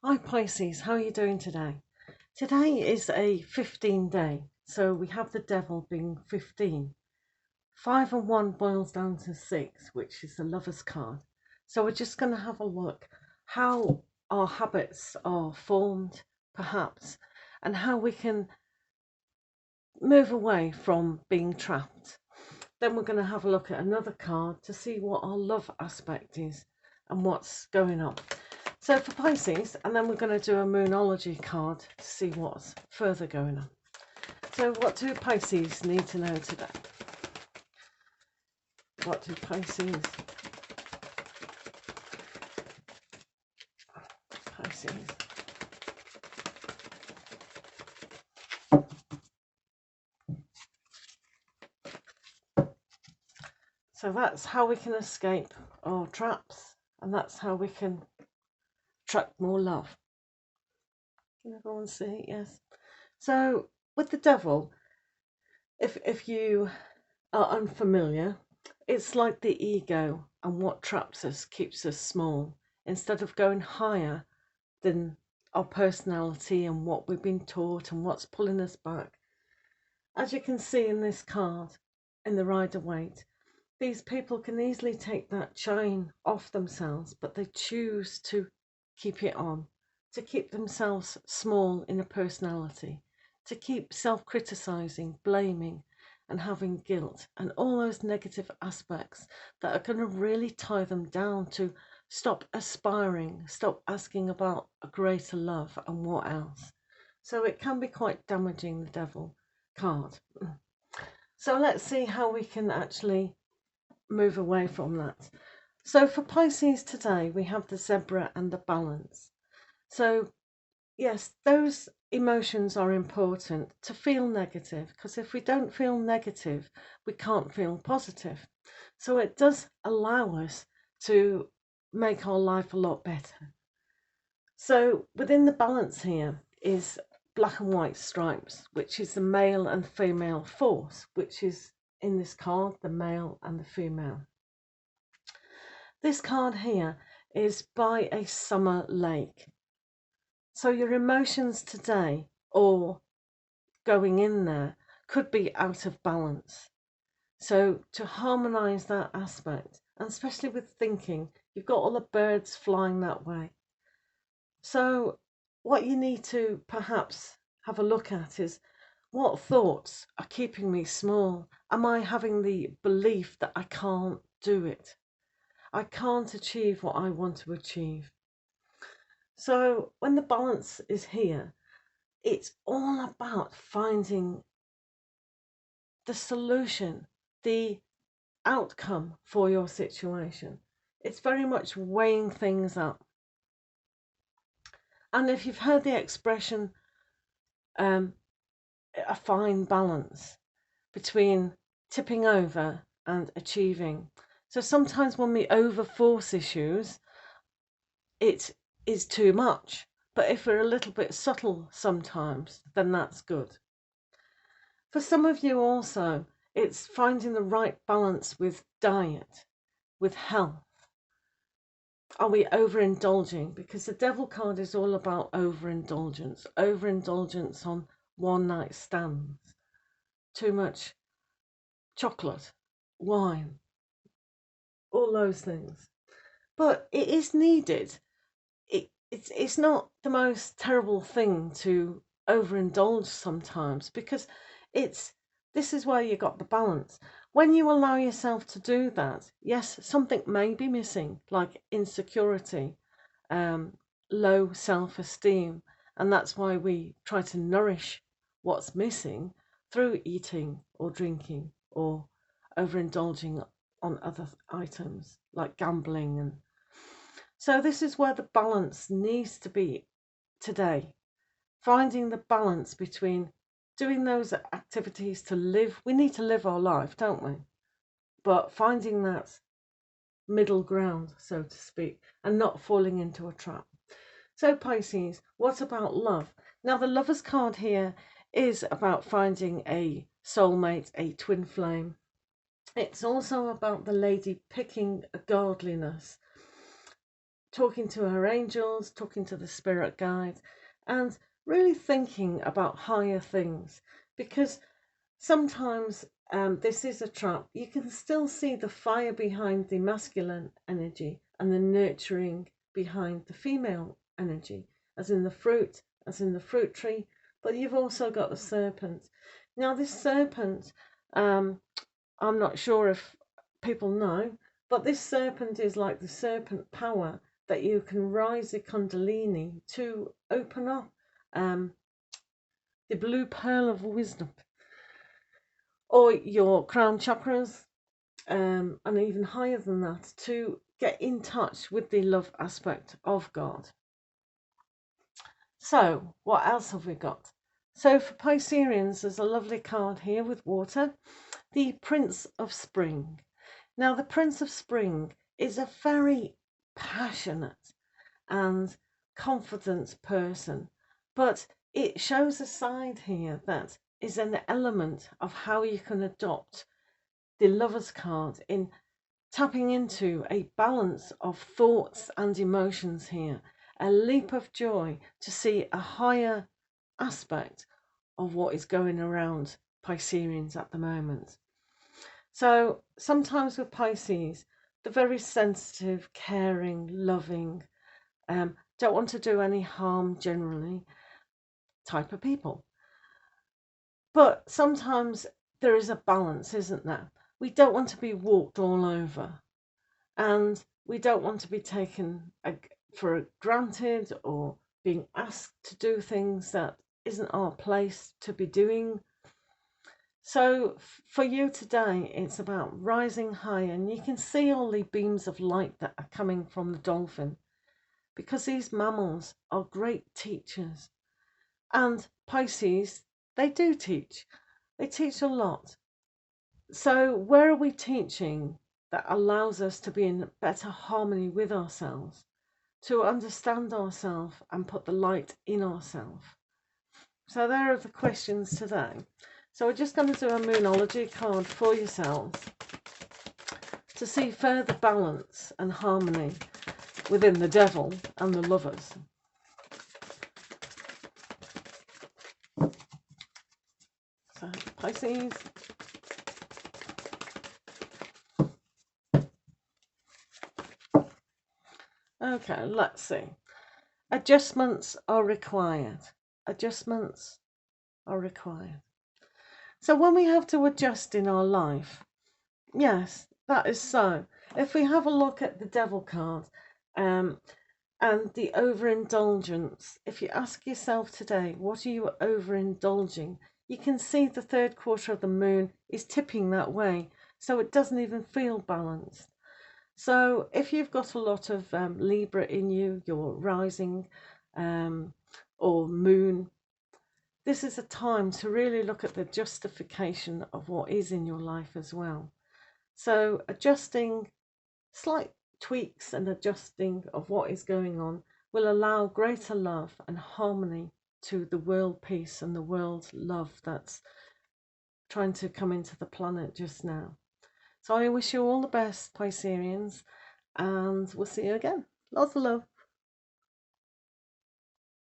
Hi Pisces, how are you doing today? Today is a 15 day, so we have the devil being 15. 5 and 1 boils down to 6, which is the lover's card. So we're just going to have a look how our habits are formed, perhaps, and how we can move away from being trapped. Then we're going to have a look at another card to see what our love aspect is and what's going on. So for Pisces, and then we're going to do a Moonology card to see what's further going on. So what do Pisces need to know today? What do Pisces? So that's how we can escape our traps, and that's how we can attract more love. Can everyone see? Yes. So with the devil, if you are unfamiliar, it's like the ego, and what traps us keeps us small instead of going higher than our personality and what we've been taught and what's pulling us back. As you can see in this card, in the Rider-Waite, these people can easily take that chain off themselves, but they choose to keep it on, to keep themselves small in a personality, to keep self-criticizing, blaming, and having guilt, and all those negative aspects that are going to really tie them down to stop aspiring, stop asking about a greater love and what else. So it can be quite damaging, the devil card. So let's see how we can actually move away from that. So for Pisces today, we have the zebra and the balance. So yes, those emotions are important to feel negative, because if we don't feel negative, we can't feel positive. So it does allow us to make our life a lot better. So within the balance here is black and white stripes, which is the male and female force, which is in this card, the male and the female. This card here is by a summer lake. So your emotions today or going in there could be out of balance. So to harmonize that aspect, and especially with thinking, you've got all the birds flying that way. So what you need to perhaps have a look at is, what thoughts are keeping me small? Am I having the belief that I can't do it? I can't achieve what I want to achieve. So when the balance is here, it's all about finding the solution, the outcome for your situation. It's very much weighing things up. And if you've heard the expression, a fine balance between tipping over and achieving. So sometimes when we overforce issues, it is too much. But if we're a little bit subtle sometimes, then that's good. For some of you also, it's finding the right balance with diet, with health. Are we overindulging? Because the devil card is all about overindulgence. Overindulgence on one night stands. Too much chocolate, wine, all those things. But it is needed. It's not the most terrible thing to overindulge sometimes, because it's this is where you got the balance. When you allow yourself to do that, yes, something may be missing, like insecurity, low self-esteem, and that's why we try to nourish what's missing through eating or drinking or overindulging on other items like gambling. And so this is where the balance needs to be today, finding the balance between doing those activities to live. We need to live our life, don't we? But finding that middle ground, so to speak, and not falling into a trap. So Pisces, what about love? Now the Lover's card here is about finding a soulmate, a twin flame. It's also about the lady picking a godliness. talking to her angels, talking to the spirit guides, and really thinking about higher things, because sometimes this is a trap. You can still see the fire behind the masculine energy and the nurturing behind the female energy, as in the fruit tree, but you've also got the serpent. Now this serpent, I'm not sure if people know, but this serpent is like the serpent power that you can rise the kundalini to open up the blue pearl of wisdom, or your crown chakras, and even higher than that, to get in touch with the love aspect of God. So, what else have we got? So, for Pisceans, there's a lovely card here with water, the Prince of Spring. Now, the Prince of Spring is a very passionate and confident person, but it shows a side here that is an element of how you can adopt the Lover's card in tapping into a balance of thoughts and emotions here, a leap of joy to see a higher aspect of what is going around Pisceans at the moment. So sometimes with Pisces, the very sensitive, caring, loving, don't want to do any harm generally type of people. But sometimes there is a balance, isn't there? We don't want to be walked all over, and we don't want to be taken for granted or being asked to do things that isn't our place to be doing. So for you today, it's about rising high, and you can see all the beams of light that are coming from the dolphin, because these mammals are great teachers. And Pisces, they do teach. They teach a lot. So where are we teaching that allows us to be in better harmony with ourselves, to understand ourselves and put the light in ourselves? So there are the questions today. So we're just going to do a Moonology card for yourselves to see further balance and harmony within the Devil and the Lovers. So Pisces. Okay, let's see. Adjustments are required. Adjustments are required. So when we have to adjust in our life, yes, that is so. If we have a look at the Devil card and the overindulgence, if you ask yourself today, what are you overindulging? You can see the third quarter of the moon is tipping that way, so it doesn't even feel balanced. So if you've got a lot of Libra in you, your rising or moon, this is a time to really look at the justification of what is in your life as well. So adjusting, slight tweaks and adjusting of what is going on will allow greater love and harmony to the world peace and the world love that's trying to come into the planet just now. So I wish you all the best, Pisceans, and we'll see you again. Lots of love.